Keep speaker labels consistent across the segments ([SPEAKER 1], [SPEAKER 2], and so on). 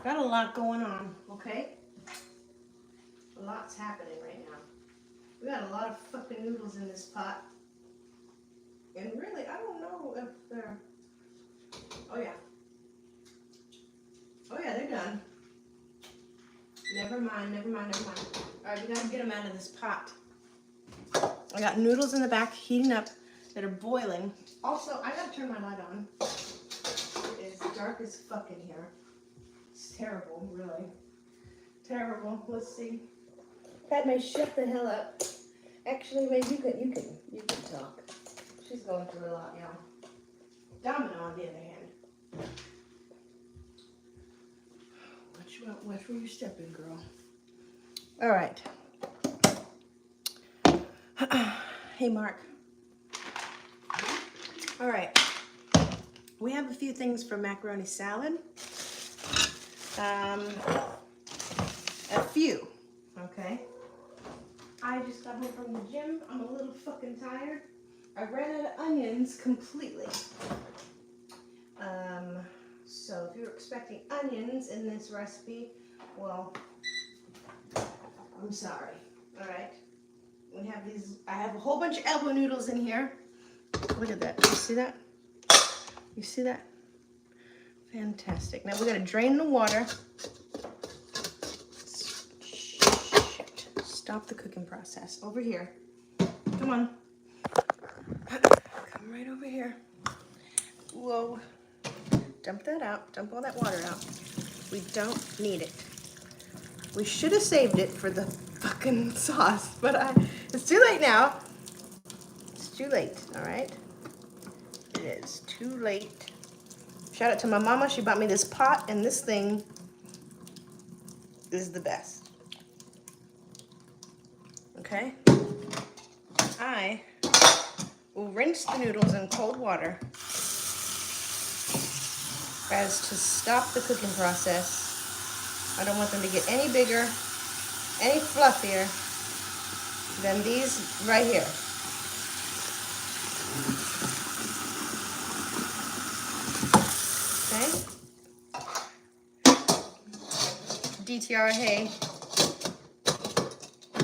[SPEAKER 1] Got a lot going on, okay? A lot's happening right now. We got a lot of fucking noodles in this pot. And really, I don't know if they're... Oh yeah. Oh yeah, they're done. Never mind, never mind, never mind. Alright, we gotta get them out of this pot. I got noodles in the back heating up that are boiling. Also, I gotta turn my light on. It is dark as fuck in here. It's terrible, really. Terrible. Let's see. Padme, shut the hell up. Actually, maybe you can talk. She's going through a lot, y'all. Domino, on the other hand. Watch where you're stepping, girl. All right. Hey, Mark. All right. We have a few things for macaroni salad. A few, okay? I just got home from the gym. I'm a little fucking tired. I ran out of onions completely. So if you're expecting onions in this recipe, well, I'm sorry. All right. We have these. I have a whole bunch of elbow noodles in here. Look at that. You see that? You see that? Fantastic. Now we're gonna drain the water. Shit. Stop the cooking process. Over here. Come on. Come right over here. Whoa. Dump that out. Dump all that water out. We don't need it. We should have saved it for the fucking sauce, but it's too late now. It's too late, all right? It is too late. Shout out to my mama. She bought me this pot, and this thing is the best. Okay? I will rinse the noodles in cold water as to stop the cooking process. I don't want them to get any bigger, any fluffier than these right here. DTR, hey.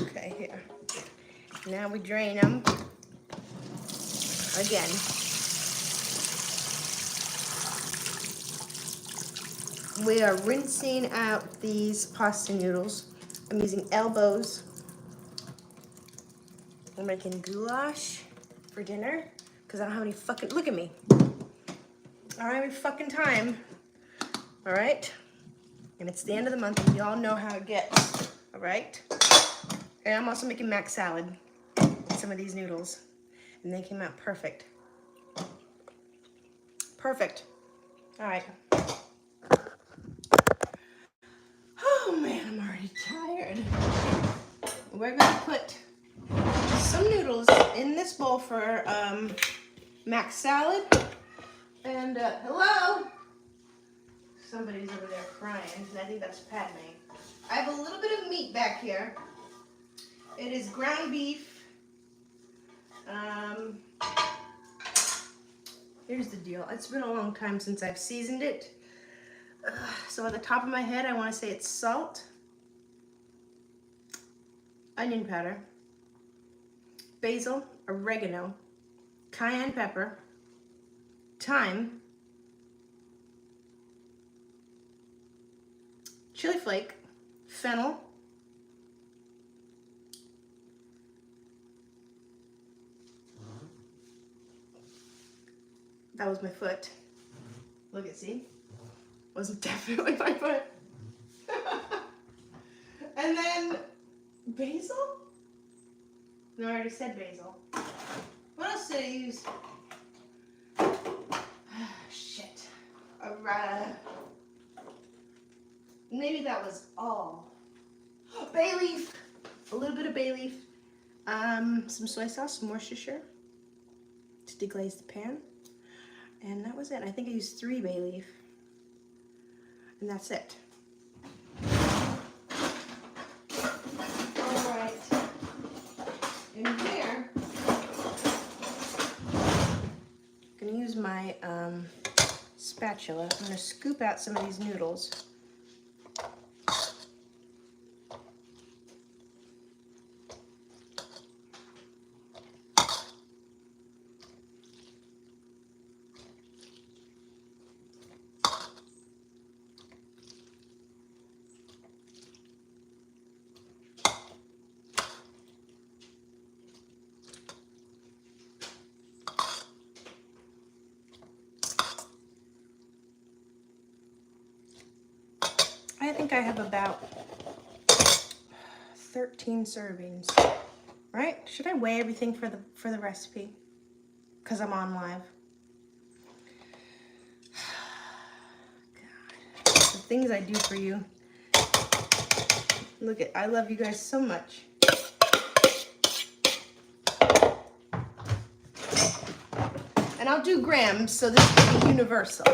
[SPEAKER 1] Okay, here. Now we drain them again. We are rinsing out these pasta noodles. I'm using elbows. I'm making goulash for dinner because I don't have any fucking, look at me. I don't have any fucking time. All right? And it's the end of the month, and y'all know how it gets, all right? And I'm also making mac salad with some of these noodles, and they came out perfect. Perfect. All right. Oh man, I'm already tired. We're gonna put some noodles in this bowl for mac salad. And hello? Somebody's over there crying, and I think that's Padme. I have a little bit of meat back here. It is ground beef. Here's the deal. It's been a long time since I've seasoned it. So at the top of my head, I want to say it's salt, onion powder, basil, oregano, cayenne pepper, thyme, chili flake, fennel, that was my foot. Look at, see? Was definitely my foot. And then basil? No, I already said basil. What else did I use? Shit. Maybe that was all. Bay leaf. A little bit of bay leaf. Some soy sauce, some Worcestershire to deglaze the pan. And that was it. I think I used 3 bay leaf. And that's it. All right. In here, I'm gonna use my spatula. I'm gonna scoop out some of these noodles. I think I have about 13 servings, right? Should I weigh everything for the recipe? Because I'm on live. God, the things I do for you. Look at, I love you guys so much. And I'll do grams, so this will be universal.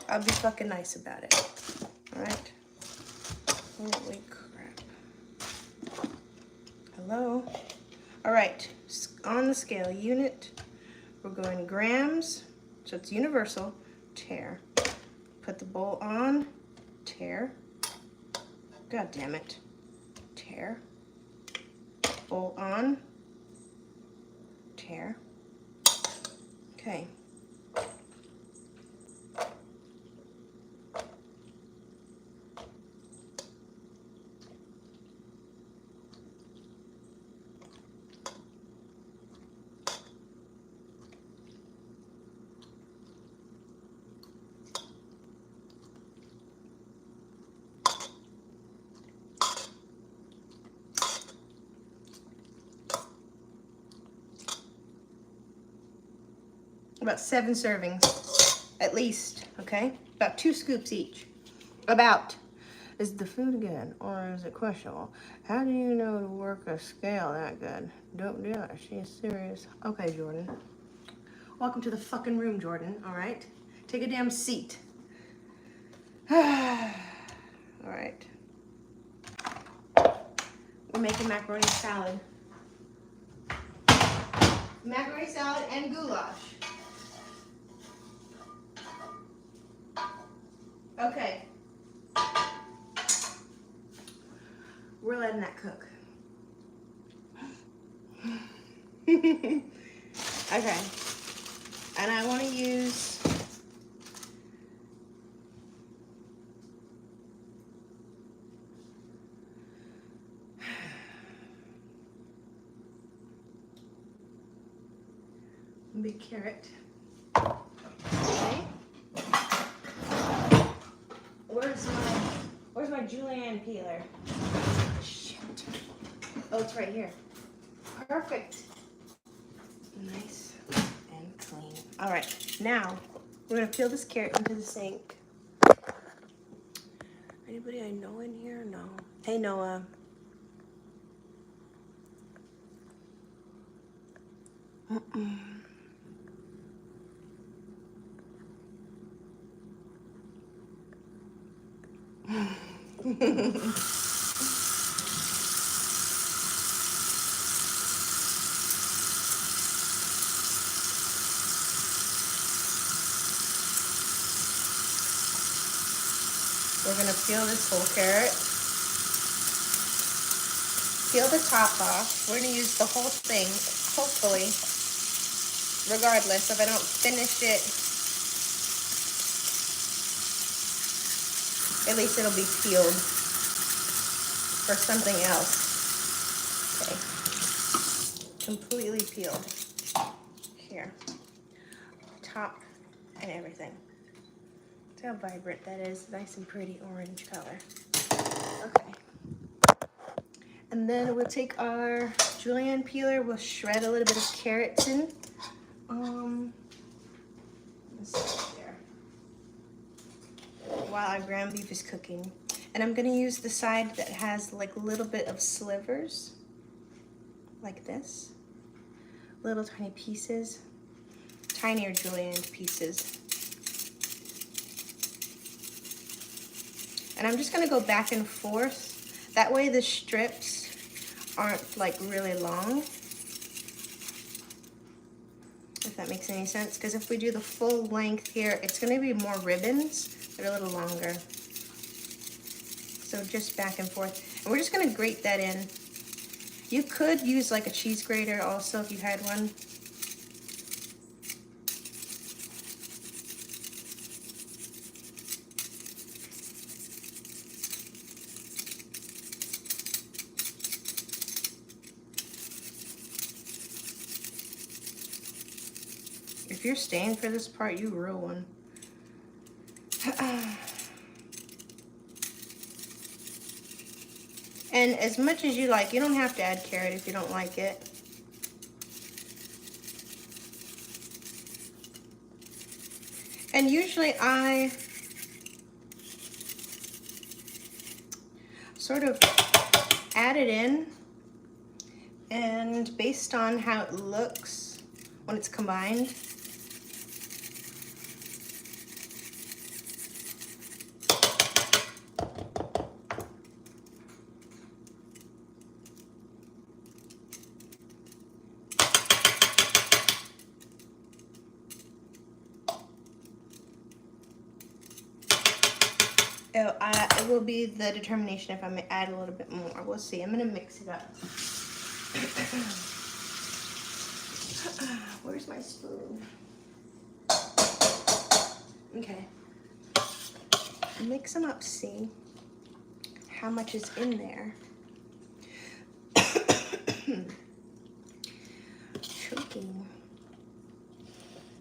[SPEAKER 1] I'll be fucking nice about it. All right. Holy crap. Hello? All right, on the scale unit, we're going grams, so it's universal, tare. Put the bowl on, tare. God damn it. Tare. Bowl on, tare. Okay. About 7 servings, at least, okay? About 2 scoops each. About. Is the food good or is it questionable? How do you know to work a scale that good? Don't do it. She's serious. Okay, Jordan. Welcome to the fucking room, Jordan, all right? Take a damn seat. All right. We're making macaroni salad. Macaroni salad and goulash. Okay. We're letting that cook. Okay. And I want to use big carrot. Okay. Where's my julienne peeler? Shit. Oh, it's right here. Perfect. Nice and clean. All right, now we're gonna peel this carrot into the sink. Anybody I know in here? No. Hey, Noah. We're gonna peel this whole carrot. Peel the top off. We're gonna use the whole thing, hopefully, regardless if I don't finish it. At least it'll be peeled for something else. Okay. Completely peeled. Here. Top and everything. See how vibrant that is. Nice and pretty orange color. Okay. And then we'll take our julienne peeler. We'll shred a little bit of carrots in. Let's see there. While our ground beef is cooking. And I'm gonna use the side that has like a little bit of slivers. Like this. Little tiny pieces. Tinier julienne pieces. And I'm just gonna go back and forth. That way the strips aren't like really long. If that makes any sense. Because if we do the full length here, it's gonna be more ribbons. They're a little longer. So just back and forth. And we're just gonna grate that in. You could use like a cheese grater also if you had one. If you're staying for this part, you real one. And as much as you like. You don't have to add carrot if you don't like it. And usually I sort of add it in, and based on how it looks when it's combined, it will be the determination if I may add a little bit more. We'll see. I'm going to mix it up. Where's my spoon? Okay. Mix them up, see how much is in there. Choking.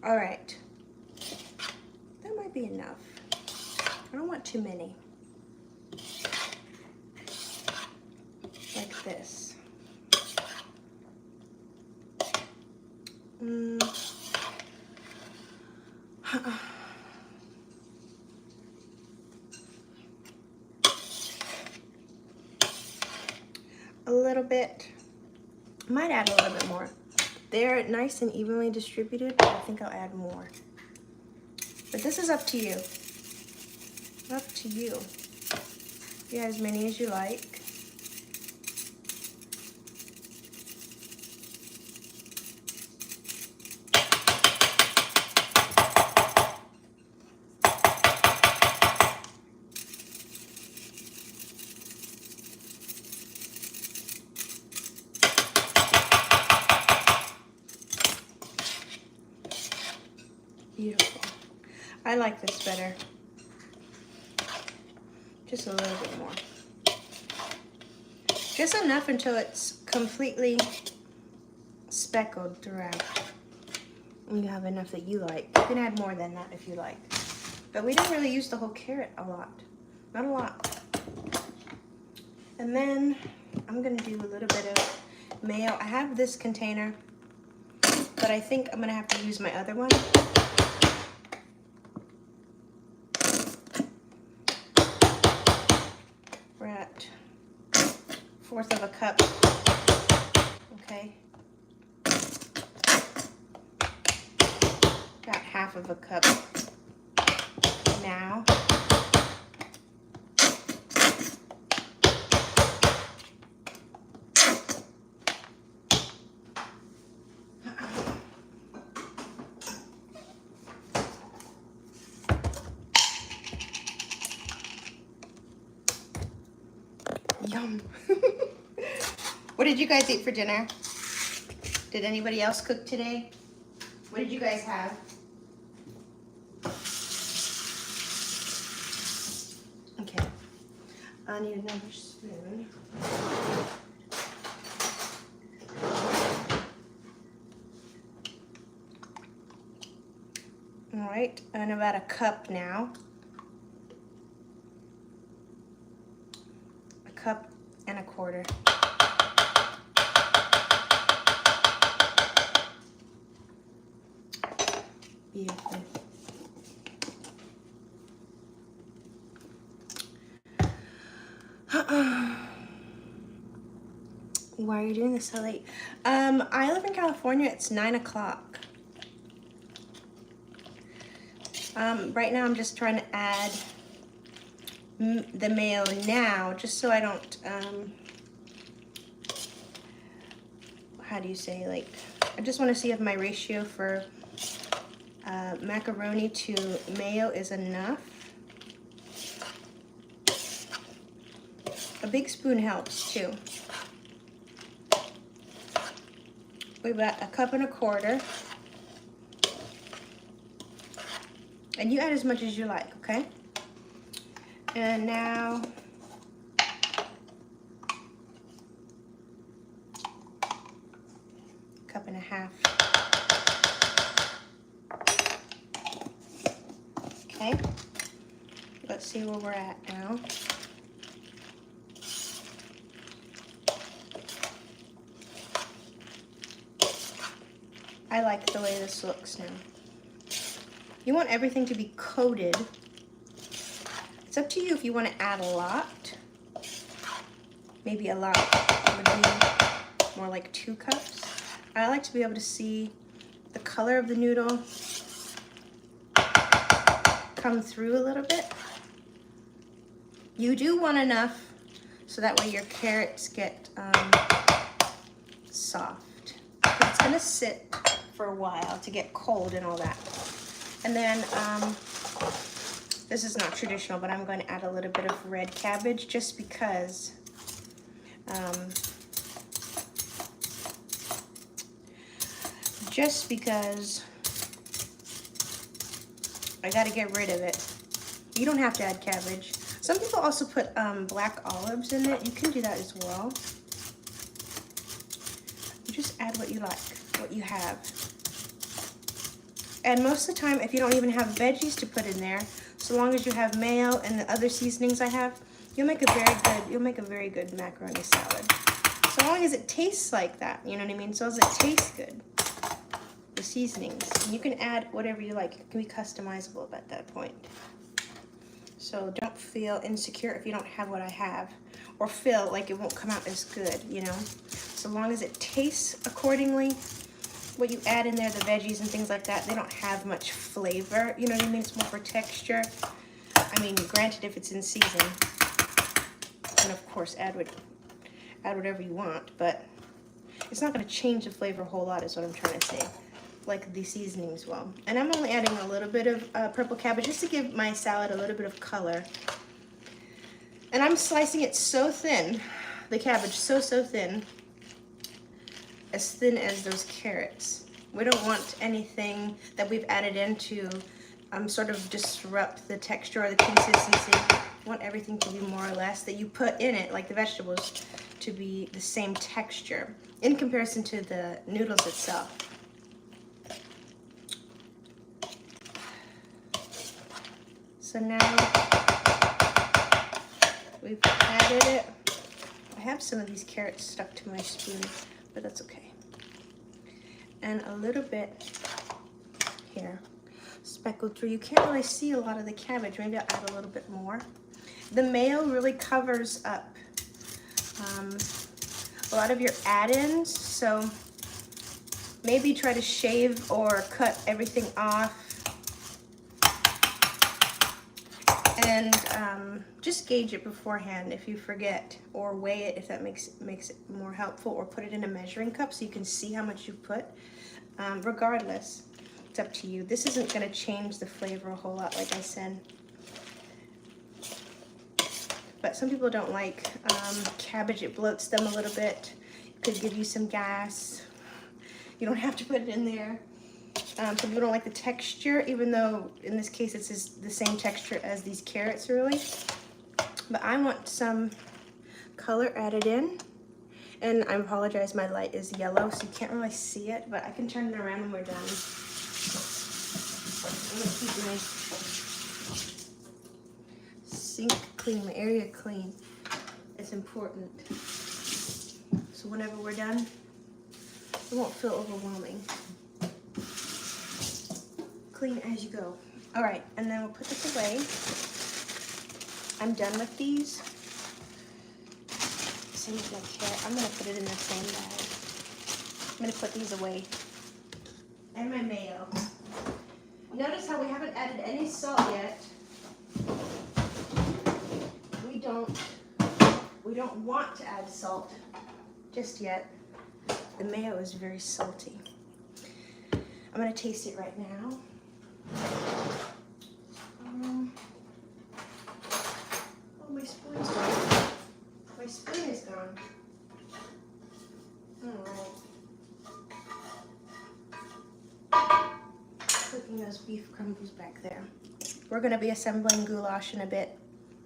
[SPEAKER 1] All right. That might be enough. I don't want too many. Like this. A little bit. I might add a little bit more. They're nice and evenly distributed, but I think I'll add more. But this is up to you. Up to you. You add as many as you like. Beautiful. I like this better. Just a little bit more. Just enough until it's completely speckled throughout. And you have enough that you like. You can add more than that if you like. But we didn't really use the whole carrot a lot. Not a lot. And then I'm gonna do a little bit of mayo. I have this container, but I think I'm gonna have to use my other one. We're at 1/4 of a cup. Okay. About 1/2 of a cup now. Yum. What did you guys eat for dinner? Did anybody else cook today? What did you guys have? Okay. I need another spoon. All right, and about a cup now. A cup and a quarter. Beautiful. Why are you doing this so late? I live in California. It's 9 o'clock. Right now I'm just trying to add the mayo now, just so I don't, how do you say, like, I just want to see if my ratio for macaroni to mayo is enough. A big spoon helps too. We've got a cup and a quarter. And you add as much as you like, okay? And now, cup and a half. Okay, let's see where we're at now. I like the way this looks now. You want everything to be coated. It's up to you if you want to add a lot. Maybe a lot would be more like 2 cups. I like to be able to see the color of the noodle come through a little bit. You do want enough so that way your carrots get soft. It's gonna sit for a while to get cold and all that. And then, this is not traditional, but I'm going to add a little bit of red cabbage just because I got to get rid of it. You don't have to add cabbage. Some people also put black olives in it. You can do that as well. You just add what you like, what you have. And most of the time, if you don't even have veggies to put in there, so long as you have mayo and the other seasonings I have, you'll make a very good macaroni salad. So long as it tastes like that, you know what I mean? So as it tastes good, the seasonings. And you can add whatever you like. It can be customizable at that point. So don't feel insecure if you don't have what I have, or feel like it won't come out as good, you know? So long as it tastes accordingly, what you add in there, the veggies and things like that, they don't have much flavor, you know what I mean? It's more for texture. I mean, granted, if it's in season, and of course add whatever you want, but it's not going to change the flavor a whole lot is what I'm trying to say, like the seasonings will. And I'm only adding a little bit of purple cabbage just to give my salad a little bit of color. And I'm slicing it so thin, the cabbage so thin, as thin as those carrots. We don't want anything that we've added in to sort of disrupt the texture or the consistency. We want everything to be more or less that you put in it, like the vegetables, to be the same texture in comparison to the noodles itself. So now we've added it. I have some of these carrots stuck to my spoon, but that's okay. And a little bit here, speckled through. You can't really see a lot of the cabbage. Maybe I'll add a little bit more. The mayo really covers up a lot of your add-ins, so maybe try to shave or cut everything off. And just gauge it beforehand if you forget, or weigh it if that makes it more helpful, or put it in a measuring cup so you can see how much you put. Regardless, it's up to you. This isn't going to change the flavor a whole lot, like I said. But some people don't like cabbage. It bloats them a little bit. It could give you some gas. You don't have to put it in there. Some people don't like the texture, even though in this case it's the same texture as these carrots, really. But I want some color added in. And I apologize, my light is yellow, so you can't really see it, but I can turn it around when we're done. I'm gonna keep my sink clean, my area clean. It's important. So whenever we're done, it won't feel overwhelming. Clean as you go. All right, and then we'll put this away. I'm done with these. Same as my carrot. I'm gonna put it in the same bag. I'm gonna put these away. And my mayo. Notice how we haven't added any salt yet. We don't want to add salt just yet. The mayo is very salty. I'm gonna taste it right now. Oh, my spoon's gone. My spoon is gone. Alright. Cooking those beef crumbles back there. We're gonna be assembling goulash in a bit.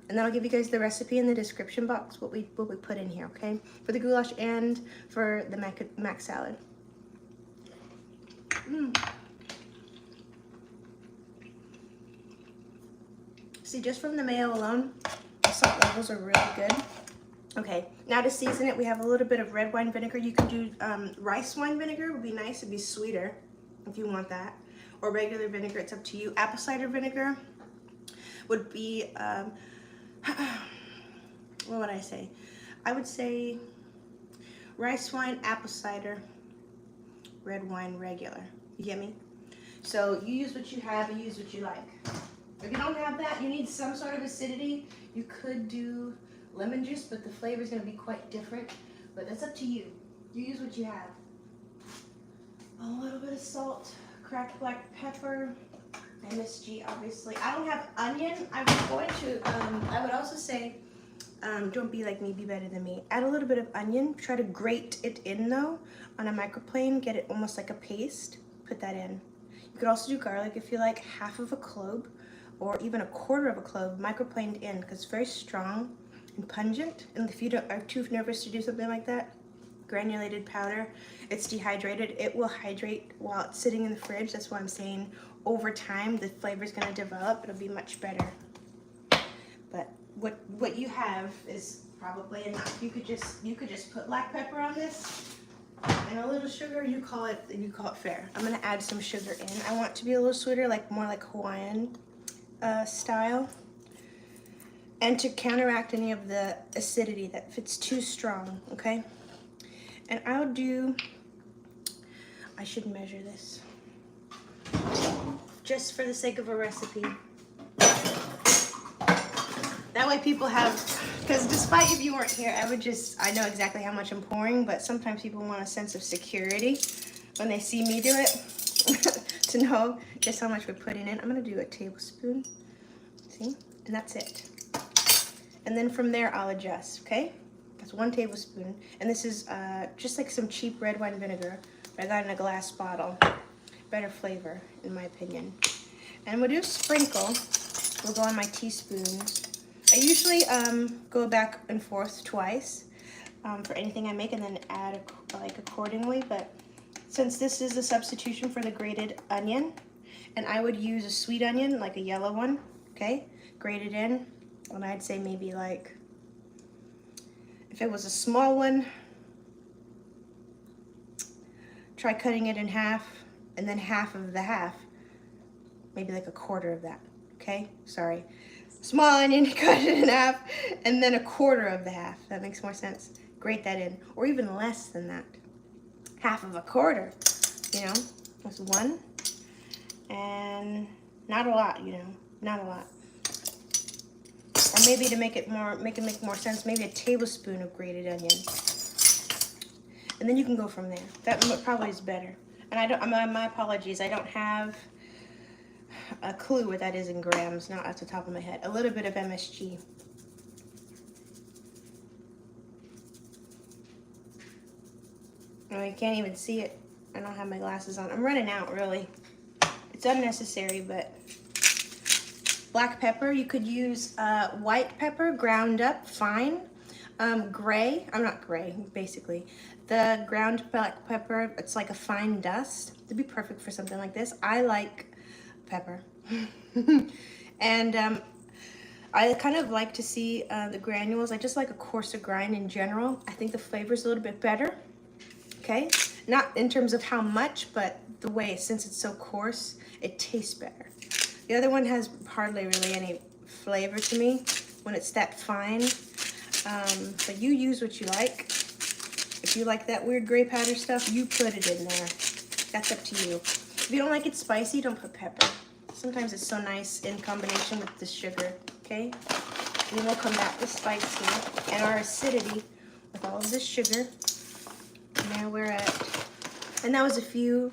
[SPEAKER 1] And then I'll give you guys the recipe in the description box, what we put in here, okay? For the goulash and for the mac salad. See, just from the mayo alone, the salt levels are really good. Okay, now to season it, we have a little bit of red wine vinegar. You can do rice wine vinegar, would be nice, it'd be sweeter. if you want that, or regular vinegar, it's up to you. Apple cider vinegar would be, what would I say? I would say rice wine, apple cider, red wine, regular. You get me? So you use what you have, you use what you like. If you don't have that, you need some sort of acidity. You could do lemon juice, but the flavor is going to be quite different. But that's up to you. You use what you have. A little bit of salt, cracked black pepper, MSG, obviously. I don't have onion. I would also say, don't be like me, be better than me. Add a little bit of onion. Try to grate it in though on a microplane. Get it almost like a paste. Put that in. You could also do garlic if you like, half of a clove or even a quarter of a clove microplaned in, because it's very strong and pungent. And if you are too nervous to do something like that, granulated powder, it's dehydrated. It will hydrate while it's sitting in the fridge. That's why I'm saying over time the flavor is going to develop. It'll be much better. But what you have is probably enough. You could just put black pepper on this and a little sugar. You call it fair. I'm gonna add some sugar in. I want to be a little sweeter, like more like Hawaiian style, and to counteract any of the acidity that if it's too strong. Okay, and I should measure this just for the sake of a recipe. That way people have, because despite if you weren't here, I know exactly how much I'm pouring, but sometimes people want a sense of security when they see me do it, to know just how much we're putting in. I'm gonna do a tablespoon, see? And that's it. And then from there, I'll adjust, okay? That's 1 tablespoon. And this is just like some cheap red wine vinegar, but I got in a glass bottle. Better flavor, in my opinion. And we'll do a sprinkle. We'll go on my teaspoons. I usually go back and forth twice for anything I make, and then add like accordingly. But since this is a substitution for the grated onion, and I would use a sweet onion, like a yellow one, okay, grated in, and I'd say maybe like, if it was a small one, try cutting it in half, and then half of the half, maybe like a quarter of that, okay? Sorry. Small onion, cut it in half, and then a quarter of the half. That makes more sense. Grate that in, or even less than that. Half of a quarter, you know? That's 1, and not a lot, you know? Not a lot. Or maybe to make it make more sense, maybe a tablespoon of grated onion. And then you can go from there. That probably is better. And my apologies, I don't have a clue what that is in grams, not off the top of my head. A little bit of MSG. Oh, you can't even see it. I don't have my glasses on. I'm running out, really. It's unnecessary, but black pepper, you could use white pepper ground up fine. Gray, I'm not gray, basically. The ground black pepper, it's like a fine dust. It'd be perfect for something like this. I like pepper. And I kind of like to see the granules. I just like a coarser grind in general. I think the flavor's a little bit better. Okay, not in terms of how much, but the way, since it's so coarse, it tastes better. The other one has hardly really any flavor to me when it's that fine. But you use what you like. If you like that weird gray powder stuff, you put it in there. That's up to you. If you don't like it spicy, don't put pepper. Sometimes it's so nice in combination with the sugar, okay? And then we'll combat the spice here and our acidity with all of this sugar. And there we're at, and that was a few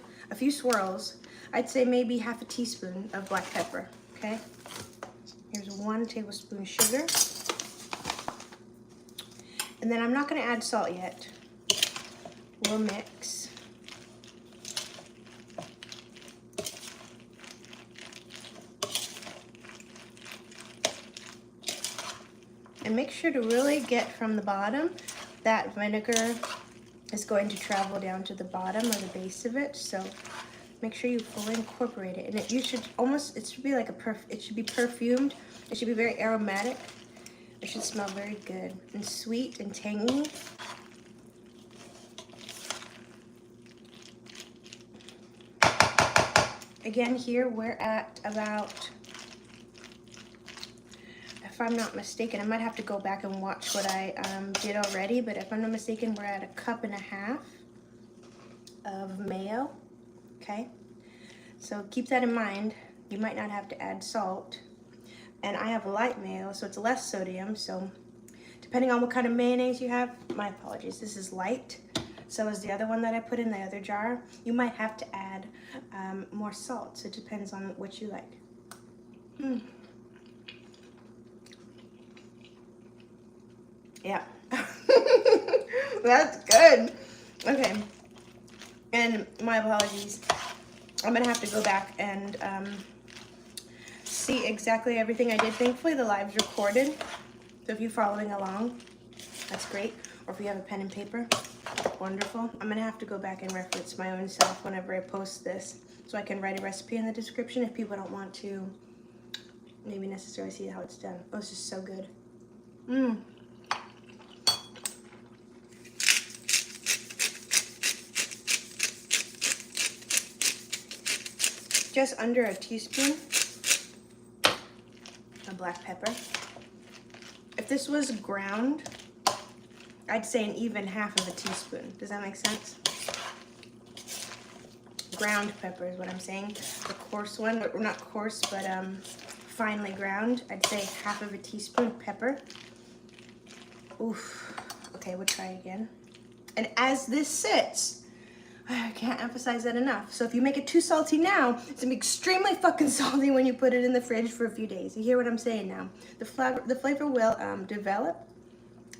[SPEAKER 1] swirls. I'd say maybe half a teaspoon of black pepper, okay? Here's 1 tablespoon sugar. And then I'm not gonna add salt yet. We'll mix. And make sure to really get from the bottom. That vinegar is going to travel down to the bottom or the base of it, so make sure you fully incorporate it. And it should be like it should be perfumed. It should be very aromatic. It should smell very good and sweet and tangy. Again, here we're at about, if I'm not mistaken, I might have to go back and watch what I did already, but if I'm not mistaken, we're at 1.5 cups of mayo, okay? So keep that in mind. You might not have to add salt. And I have light mayo, so it's less sodium, so depending on what kind of mayonnaise you have, my apologies, this is light. So is the other one that I put in the other jar. You might have to add more salt, so it depends on what you like. Yeah, that's good. Okay, and my apologies. I'm gonna have to go back and see exactly everything I did. Thankfully, the live's recorded, so if you're following along, that's great. Or if you have a pen and paper, wonderful. I'm gonna have to go back and reference my own self whenever I post this, so I can write a recipe in the description if people don't want to maybe necessarily see how it's done. Oh, it's just so good. Just under a teaspoon of black pepper. If this was ground, I'd say an even 1/2 teaspoon. Does that make sense? Ground pepper is what I'm saying. The coarse one, or not coarse, but finely ground. I'd say 1/2 teaspoon pepper. Oof. Okay, we'll try again. And as this sits, I can't emphasize that enough. So if you make it too salty now, it's gonna be extremely fucking salty when you put it in the fridge for a few days. You hear what I'm saying now? The flavor will develop.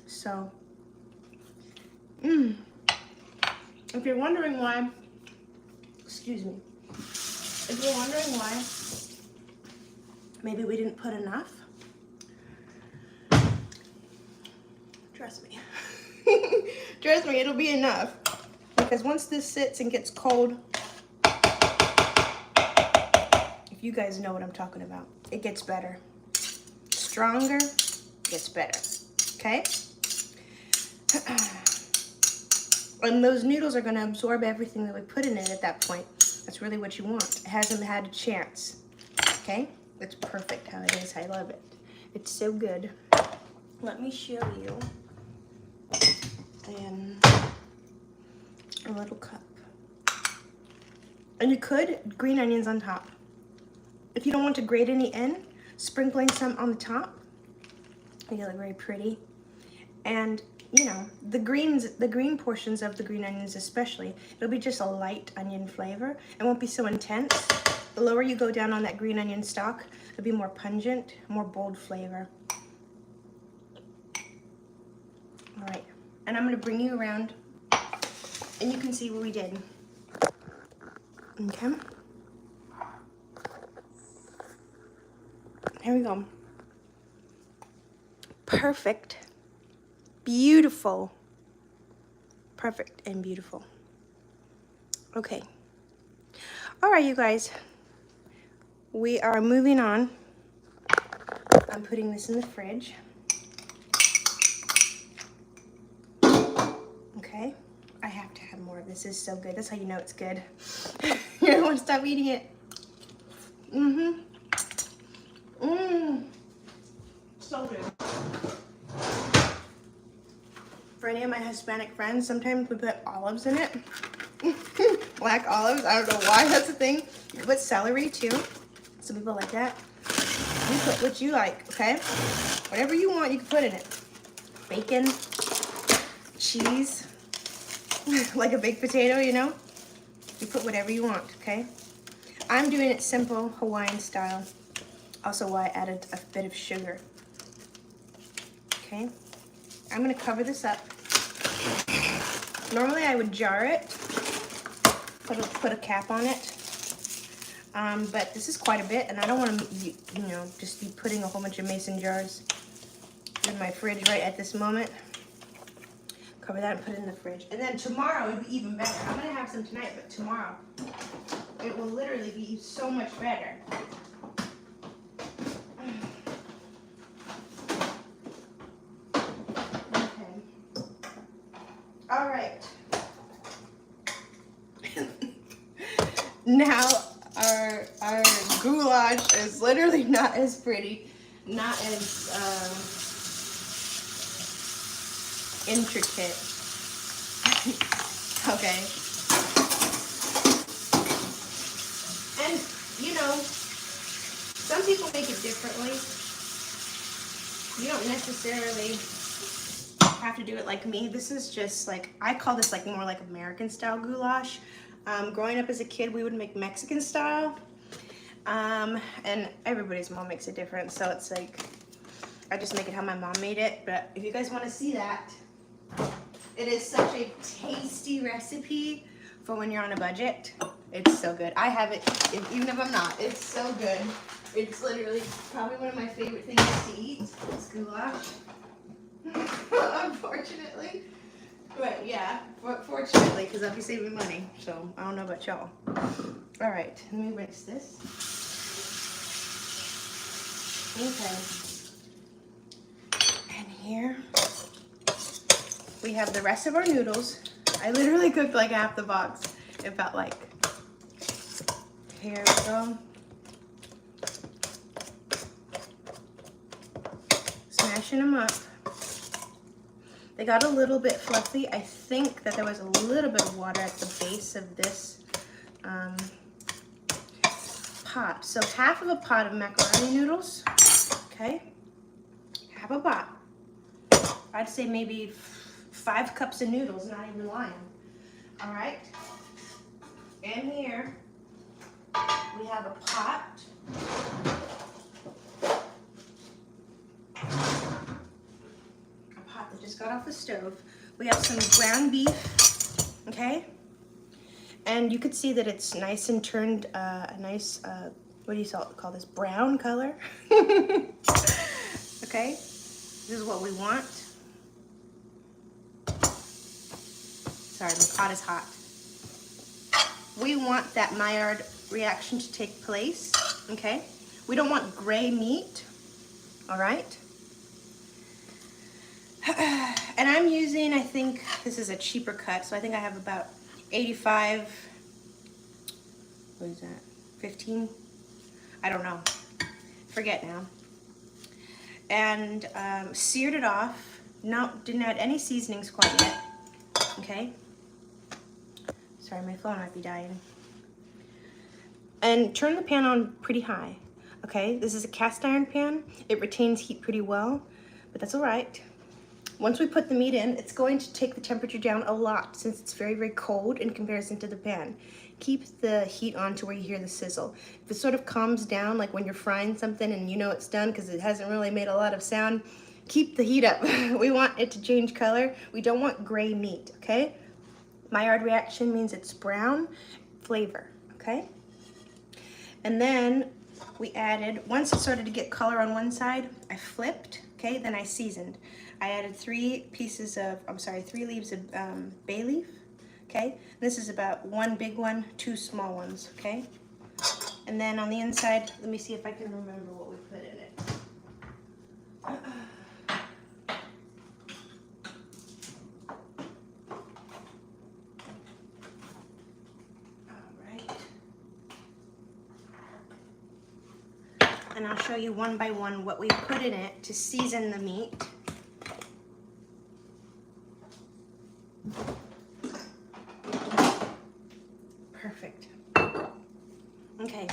[SPEAKER 1] So, if you're wondering why, excuse me. If you're wondering why, maybe we didn't put enough. Trust me. Trust me, it'll be enough. Because once this sits and gets cold, if you guys know what I'm talking about, it gets better. Stronger, gets better. Okay? And those noodles are going to absorb everything that we put in it at that point. That's really what you want. It hasn't had a chance. Okay? It's perfect how it is. I love it. It's so good. Let me show you. A little cup. And you could green onions on top. If you don't want to grate any in, sprinkling some on the top, they look very pretty. And you know, the green portions of the green onions especially, it'll be just a light onion flavor. It won't be so intense. The lower you go down on that green onion stock, it'll be more pungent, more bold flavor. All right, and I'm gonna bring you around and you can see what we did. Okay. Here we go. Perfect. Beautiful. Perfect and beautiful. Okay. All right, you guys. We are moving on. I'm putting this in the fridge. Okay. I have to have more of this. This is so good. That's how you know it's good. You don't want to stop eating it. So good. For any of my Hispanic friends, sometimes we put olives in it. Black olives. I don't know why that's a thing. You can put celery too. Some people like that. You put what you like, okay? Whatever you want, you can put in it. Bacon, cheese, like a baked potato, you know? You put whatever you want, okay? I'm doing it simple, Hawaiian style. Also why I added a bit of sugar. Okay? I'm gonna cover this up. Normally I would jar it, put a cap on it. But this is quite a bit, and I don't want to, you know, just be putting a whole bunch of mason jars in my fridge right at this moment. Cover that and put it in the fridge. And then tomorrow it'll be even better. I'm gonna have some tonight, but tomorrow it will literally be so much better. Okay. All right. Now our goulash is literally not as pretty, not as intricate. Okay. And, you know, some people make it differently. You don't necessarily have to do it like me. This is just like, I call this like more like American style goulash. Growing up as a kid, we would make Mexican style. And everybody's mom makes it different. So it's like, I just make it how my mom made it. But if you guys want to see that, it is such a tasty recipe for when you're on a budget. It's so good. I have it, even if I'm not, it's so good. It's literally probably one of my favorite things to eat. It's goulash. Unfortunately. But yeah, fortunately, because I'll be saving money. So I don't know about y'all. All right, let me rinse this. Okay. And here we have the rest of our noodles. I literally cooked like half the box. It felt like. Here we go. Smashing them up. They got a little bit fluffy. I think that there was a little bit of water at the base of this pot. So half of a pot of macaroni noodles, okay? Half a pot. I'd say maybe 5 cups of noodles, not even lying. All right? And here, we have a pot. That just got off the stove. We have some ground beef, okay? And you could see that it's nice and turned a nice, what do you call this, brown color? Okay, this is what we want. Sorry, my pot is hot. We want that Maillard reaction to take place, okay? We don't want gray meat, all right? And I'm using, I think this is a cheaper cut, so I think I have about 85, what is that, 15? I don't know, forget now. And seared it off, didn't add any seasonings quite yet, okay? Sorry, my phone might be dying. And turn the pan on pretty high, okay? This is a cast iron pan. It retains heat pretty well, but that's all right. Once we put the meat in, it's going to take the temperature down a lot since it's very, very cold in comparison to the pan. Keep the heat on to where you hear the sizzle. If it sort of calms down, like when you're frying something and you know it's done because it hasn't really made a lot of sound, keep the heat up. We want it to change color. We don't want gray meat, okay? Maillard reaction means it's brown flavor, okay? And then we added, once it started to get color on one side, I flipped, okay? Then I seasoned. I added 3 leaves of bay leaf, okay? This is about 1 big one, 2 small ones, okay? And then on the inside, let me see if I can remember what we put in it. All right. And I'll show you one by one what we put in it to season the meat. Perfect. Okay.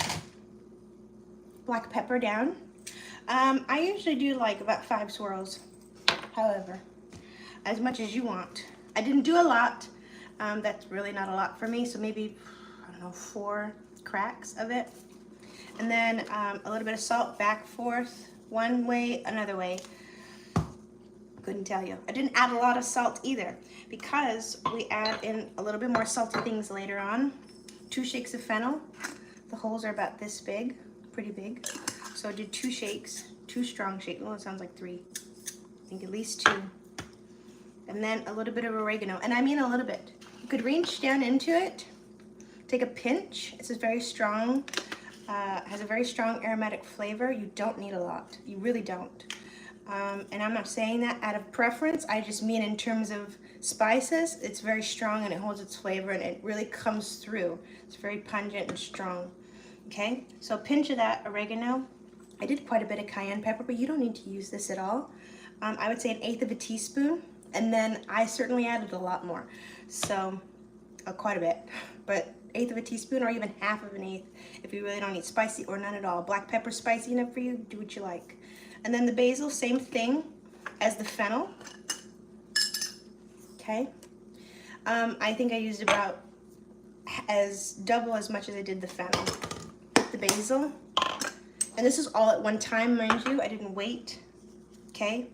[SPEAKER 1] Black pepper down. I usually do like about 5 swirls. However, as much as you want. I didn't do a lot. That's really not a lot for me. So maybe, I don't know, 4 cracks of it. And then a little bit of salt, back, forth, one way, another way. Couldn't tell you. I didn't add a lot of salt either because we add in a little bit more salty things later on. 2 shakes of fennel. The holes are about this big, pretty big. So I did 2 shakes, 2 strong shakes. Oh, it sounds like 3. I think at least 2. And then a little bit of oregano, and I mean a little bit. You could reach down into it, take a pinch. This is very strong, has a very strong aromatic flavor. You don't need a lot. You really don't. And I'm not saying that out of preference. I just mean in terms of spices, it's very strong and it holds its flavor and it really comes through. It's very pungent and strong. Okay, so a pinch of that oregano. I did quite a bit of cayenne pepper, but you don't need to use this at all. I would say 1/8 of a teaspoon, and then I certainly added a lot more, so quite a bit, but 1/8 of a teaspoon or even 1/2 of an 1/8 if you really don't eat spicy or none at all. Black pepper spicy enough for you, do what you like. And then the basil, same thing as the fennel. Okay, I think I used about double as much as I did the fennel. The basil, and this is all at one time, mind you, I didn't wait. Okay,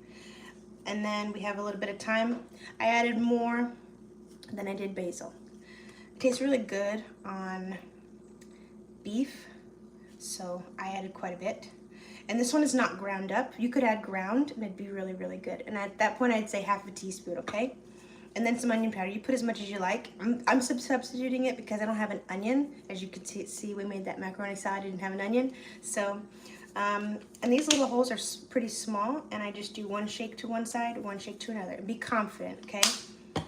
[SPEAKER 1] and then we have a little bit of thyme. I added more than I did basil. It tastes really good on beef, so I added quite a bit. And this one is not ground up. You could add ground and it'd be really, really good. And at that point, I'd say 1/2 a teaspoon, okay? And then some onion powder. You put as much as you like. I'm substituting it because I don't have an onion. As you can see, we made that macaroni salad, I didn't have an onion. So, and these little holes are pretty small, and I just do one shake to one side, one shake to another. Be confident, okay?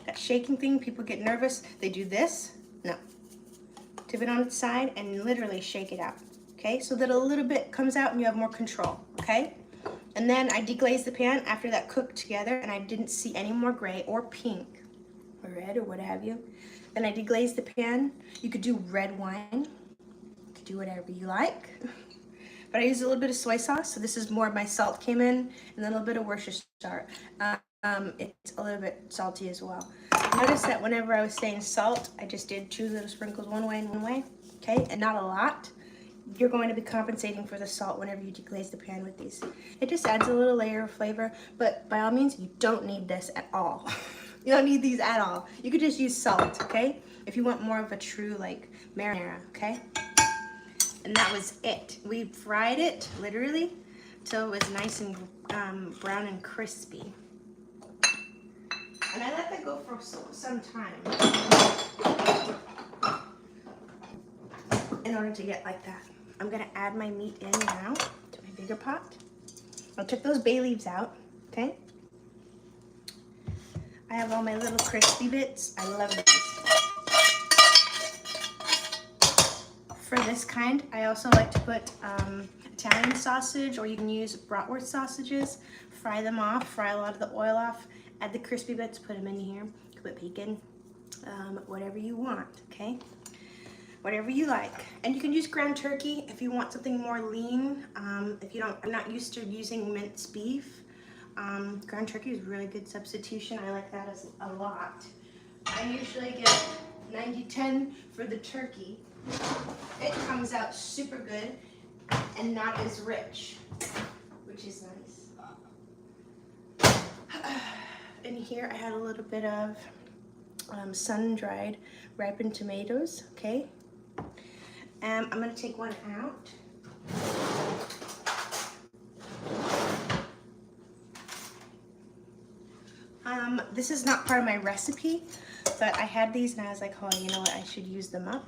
[SPEAKER 1] That shaking thing, people get nervous. They do this. No. Tip it on its side and literally shake it out, okay? So that a little bit comes out and you have more control, okay? And then I deglazed the pan after that cooked together, and I didn't see any more gray or pink or red or what have you. Then I deglazed the pan. You could do red wine. You could do whatever you like. But I used a little bit of soy sauce, so this is more of my salt came in, and then a little bit of Worcestershire. It's a little bit salty as well. Notice that whenever I was saying salt, I just did 2 little sprinkles one way and one way, okay? And not a lot. You're going to be compensating for the salt whenever you deglaze the pan with these. It just adds a little layer of flavor, but by all means, you don't need this at all. You don't need these at all. You could just use salt, okay? If you want more of a true, like, marinara, okay? And that was it. We fried it, literally, till it was nice and brown and crispy. And I let that go for some time in order to get like that. I'm gonna add my meat in now to my bigger pot. I took those bay leaves out, okay? I have all my little crispy bits. I love these. For this kind, I also like to put Italian sausage, or you can use bratwurst sausages. Fry them off, fry a lot of the oil off, add the crispy bits, put them in here. You can put bacon, whatever you want, okay? Whatever you like. And you can use ground turkey if you want something more lean. If you don't, I'm not used to using minced beef. Ground turkey is a really good substitution. I like that a lot. I usually get 90-10 for the turkey. It comes out super good and not as rich, which is nice. In here I had a little bit of sun-dried ripened tomatoes, okay? And I'm gonna take one out. This is not part of my recipe, but I had these and I was like, oh, you know what, I should use them up.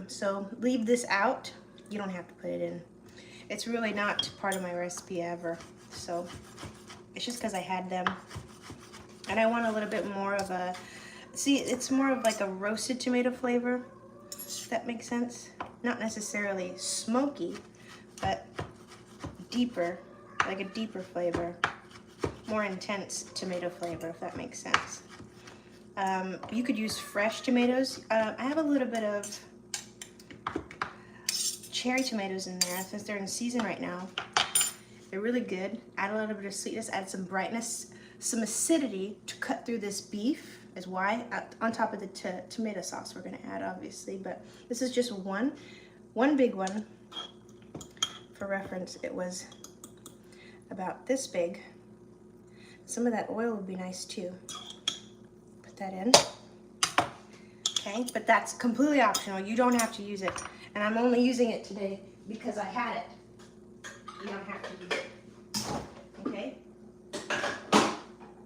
[SPEAKER 1] So leave this out. You don't have to put it in. It's really not part of my recipe ever. So it's just because I had them. And I want a little bit more of a, see, it's more of like a roasted tomato flavor, if that makes sense. Not necessarily smoky, but deeper, like a deeper flavor. More intense tomato flavor, if that makes sense. You could use fresh tomatoes. I have a little bit of cherry tomatoes in there since they're in season right now. They're really good. Add a little bit of sweetness, add some brightness, some acidity to cut through this beef is why. On top of the tomato sauce we're gonna add, obviously, but this is just one big one. For reference, it was about this big. Some of that oil would be nice too. Put that in. Okay, but that's completely optional. You don't have to use it. And I'm only using it today because I had it. You don't have to use it. Okay?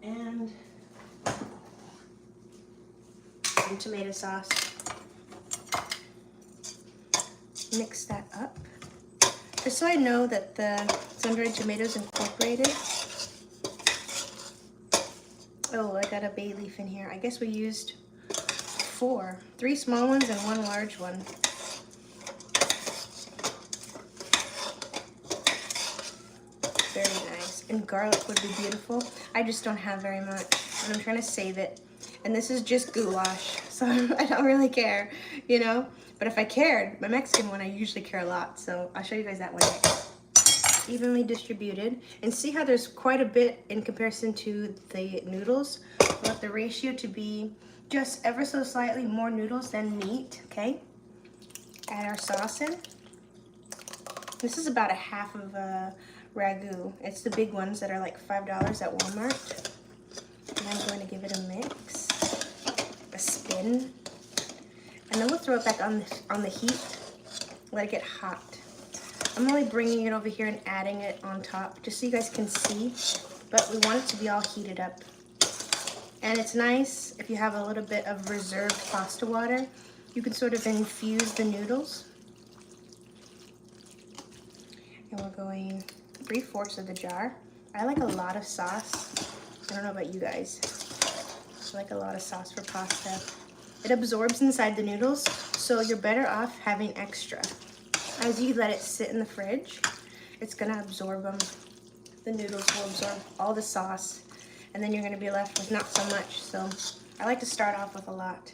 [SPEAKER 1] And some tomato sauce. Mix that up. Just so I know that the sun-dried tomatoes incorporated. Oh, I got a bay leaf in here. I guess we used 3 small ones and 1 large one. and garlic would be beautiful. I just don't have very much, and I'm trying to save it. And this is just goulash, so I don't really care, you know? But if I cared, my Mexican one, I usually care a lot, so I'll show you guys that one next. Evenly distributed, and see how there's quite a bit in comparison to the noodles. I want the ratio to be just ever so slightly more noodles than meat, okay? Add our sauce in. This is about a half of a ragu. It's the big ones that are like $5 at Walmart. And I'm going to give it a mix, a spin, and then we'll throw it back on the heat. Let it get hot. I'm only bringing it over here and adding it on top, just so you guys can see. But we want it to be all heated up. And it's nice if you have a little bit of reserved pasta water. You can sort of infuse the noodles. And we're going 3/4 of the jar. I like a lot of sauce. I don't know about you guys. I like a lot of sauce for pasta. It absorbs inside the noodles, so you're better off having extra. As you let it sit in the fridge, it's gonna absorb them. The noodles will absorb all the sauce, and then you're gonna be left with not so much. So I like to start off with a lot.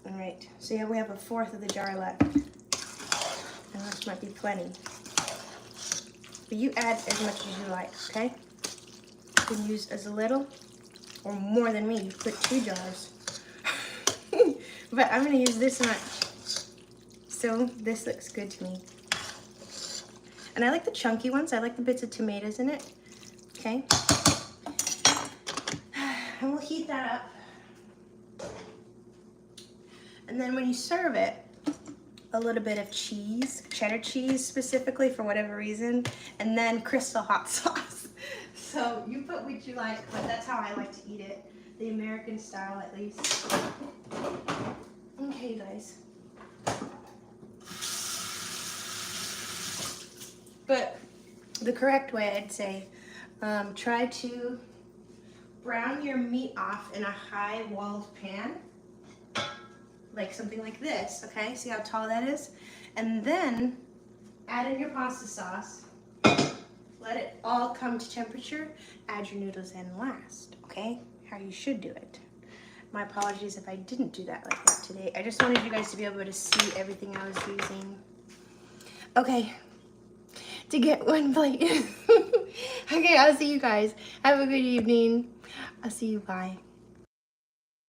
[SPEAKER 1] All right, so yeah, we have 1/4 of the jar left. And this might be plenty. But you add as much as you like, okay? You can use as little or more than me. You put 2 jars. But I'm gonna use this much. So this looks good to me. And I like the chunky ones. I like the bits of tomatoes in it. Okay. And we'll heat that up. And then when you serve it, a little bit of cheese, cheddar cheese specifically for whatever reason, and then crystal hot sauce. So you put what you like, but that's how I like to eat it. The American style, at least. Okay, guys. But the correct way, I'd say, try to brown your meat off in a high-walled pan. Like something like this, okay? See how tall that is? And then add in your pasta sauce. Let it all come to temperature. Add your noodles in last, okay? How you should do it. My apologies if I didn't do that like that today. I just wanted you guys to be able to see everything I was using. Okay, to get one plate. Okay, I'll see you guys. Have a good evening. I'll see you, bye.